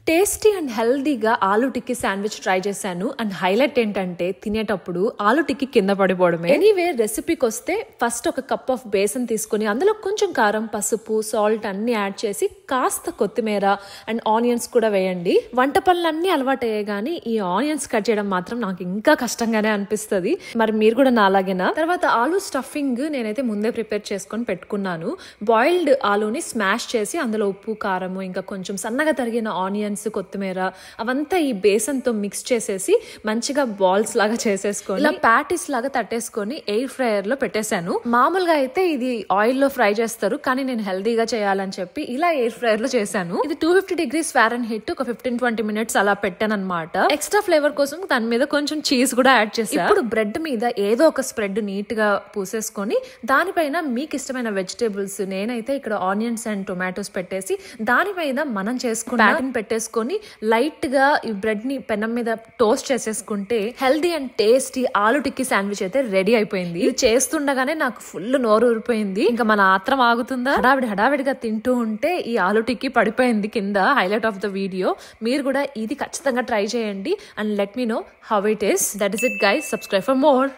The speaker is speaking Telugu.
టేస్టీ అండ్ హెల్దీగా ఆలు టిక్కీ శాండ్విచ్ ట్రై చేశాను. అండ్ హైలైట్ ఏంటంటే తినేటప్పుడు ఆలు టిక్కీ కింద పడిపోవడమే. ఎనీవే రెసిపీకి వస్తే ఫస్ట్ ఒక కప్ ఆఫ్ బేసన్ తీసుకుని అందులో కొంచెం కారం, పసుపు, సాల్ట్ అన్ని యాడ్ చేసి కాస్త కొత్తిమీర అండ్ ఆనియన్స్ కూడా వేయండి. వంట పనులన్నీ అలవాటు అయ్యాయి కానీ ఈ ఆనియన్స్ కట్ చేయడం మాత్రం నాకు ఇంకా కష్టంగానే అనిపిస్తుంది. మరి మీరు కూడా నా అలాగేనా? తర్వాత ఆలు స్టఫింగ్ నేనైతే ముందే ప్రిపేర్ చేసుకొని పెట్టుకున్నాను. బాయిల్డ్ ఆలూని స్మాష్ చేసి అందులో ఉప్పు, కారము, ఇంకా కొంచెం సన్నగా తరిగిన ఆనియన్స్, కొత్తిమీర అవంతా ఈ బేసన్ తో మిక్స్ చేసేసి మంచిగా బాల్స్ లాగా చేసేసుకొని ఇలా ప్యాటీస్ లాగా తట్టేసుకొని ఎయిర్ ఫ్రైయర్ లో పెట్టేశాను. మామూలుగా అయితే ఇది ఆయిల్ లో ఫ్రై చేస్తారు, కానీ నేను హెల్దీగా చేయాలని చెప్పి ఇలా ఎయిర్ ఫ్రైయర్ లో చేశాను. ఇది 250 degrees Fahrenheit ఒక 15-20 minutes అలా పెట్టాను అనమాట. ఎక్స్ట్రా ఫ్లేవర్ కోసం దాని మీద కొంచెం చీజ్ కూడా యాడ్ చేశాను. ఇప్పుడు బ్రెడ్ మీద ఏదో ఒక స్ప్రెడ్ నీట్ గా పూసేసుకొని దానిపైన మీకు ఇష్టమైన వెజిటేబుల్స్, నేనైతే ఇక్కడ ఆనియన్స్ అండ్ టొమాటోస్ పెట్టేసి దానిపైన మనం చేసుకున్న ప్యాటర్న్ పెట్టేసుకొని లైట్ గా ఈ బ్రెడ్ ని పెనం మీద టోస్ట్ చేసేసుకుంటే హెల్దీ అండ్ టేస్టీ ఆలు టిక్కీ శాండ్విచ్ అయితే రెడీ అయిపోయింది. ఇది చేస్తుండగానే నాకు ఫుల్ నోరు ఊరిపోయింది. ఇంకా మన ఆత్రం ఆగుతుందా? హడావిడిగా తింటూ ఉంటే ఈ ఆలు టిక్కీ పడిపోయింది కింద. Highlight of the video. మీరు కూడా ఇది ఖచ్చితంగా ట్రై చేయండి and let me know how it is. That is it guys. Subscribe for more.